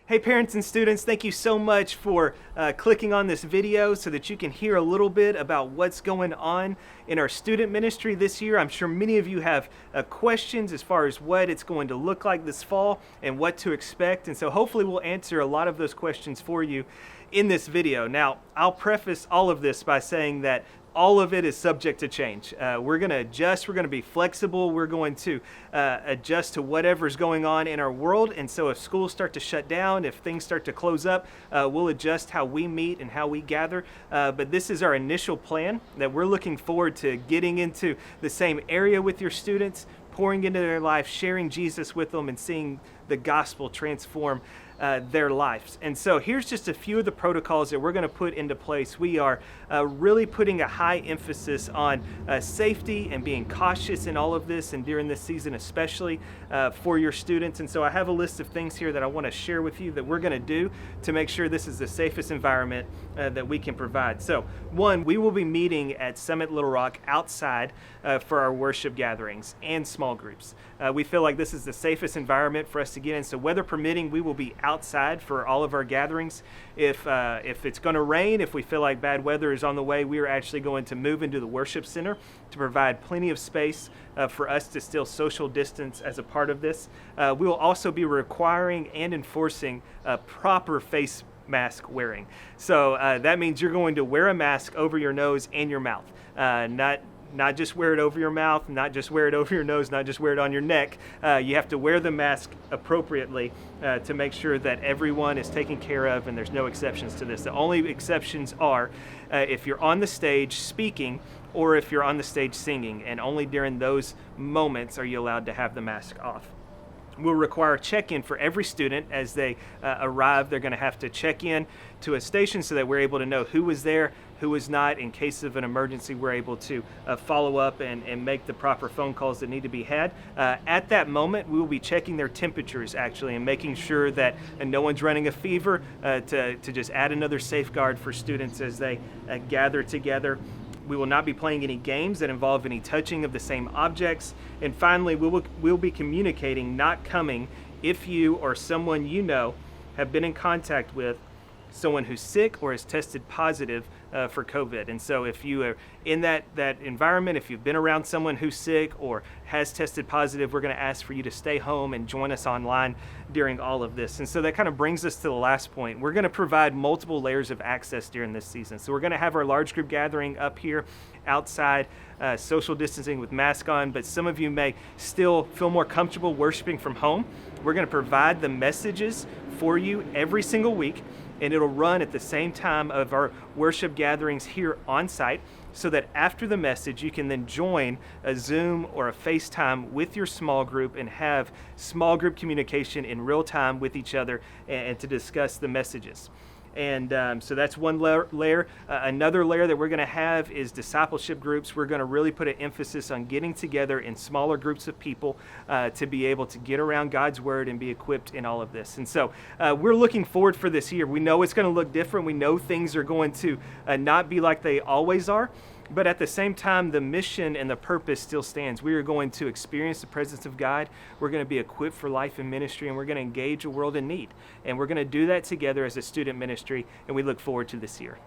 Hey parents and students, thank you so much for clicking on this video so that you can hear a little bit about what's going on in our student ministry this year. I'm sure many of you have questions as far as what it's going to look like this fall and what to expect. And so hopefully we'll answer a lot of those questions for you in this video. Now, I'll preface all of this by saying that all of it is subject to change. We're going to adjust. We're going to be flexible. We're going to adjust to whatever's going on in our world. And so if schools start to shut down, if things start to close up, we'll adjust how we meet and how we gather. But this is our initial plan that we're looking forward to getting into the same area with your students, pouring into their life, sharing Jesus with them, and seeing the gospel transform their lives. And so here's just a few of the protocols that we're going to put into place. We are really putting a high emphasis on safety and being cautious in all of this, and during this season especially for your students. And so I have a list of things here that I want to share with you that we're going to do to make sure this is the safest environment that we can provide. So one, we will be meeting at Summit Little Rock outside for our worship gatherings and small groups. We feel like this is the safest environment for us to get in. So weather permitting, we will be outside for all of our gatherings. If it's going to rain, if we feel like bad weather is on the way, we are actually going to move into the worship center to provide plenty of space for us to still social distance as a part of this. We will also be requiring and enforcing proper face mask wearing. So that means you're going to wear a mask over your nose and your mouth, not just wear it over your mouth, not just wear it over your nose, not just wear it on your neck. You have to wear the mask appropriately to make sure that everyone is taken care of, and there's no exceptions to this. The only exceptions are if you're on the stage speaking or if you're on the stage singing, and only during those moments are you allowed to have the mask off. We'll require check-in for every student as they arrive. They're going to have to check in to a station so that we're able to know who was there, who was not. In case of an emergency, we're able to follow up and make the proper phone calls that need to be had. At that moment, we will be checking their temperatures actually and making sure that no one's running a fever to just add another safeguard for students as they gather together. We will not be playing any games that involve any touching of the same objects. And finally, we'll be communicating not coming if you or someone you know have been in contact with someone who's sick or has tested positive for COVID. And so if you are in that environment, if you've been around someone who's sick or has tested positive, we're going to ask for you to stay home and join us online during all of this. And so that kind of brings us to the last point. We're going to provide multiple layers of access during this season. So we're going to have our large group gathering up here outside, social distancing with mask on, but some of you may still feel more comfortable worshiping from home. We're going to provide the messages for you every single week, and it'll run at the same time of our worship gatherings here on site, so that after the message you can then join a Zoom or a FaceTime with your small group and have small group communication in real time with each other and to discuss the messages. And so that's one layer. Another layer that we're going to have is discipleship groups. We're going to really put an emphasis on getting together in smaller groups of people to be able to get around God's word and be equipped in all of this. And so we're looking forward for this year. We know it's going to look different. We know things are going to not be like they always are. But at the same time, the mission and the purpose still stands. We are going to experience the presence of God. We're going to be equipped for life and ministry, and we're going to engage a world in need. And we're going to do that together as a student ministry, and we look forward to this year.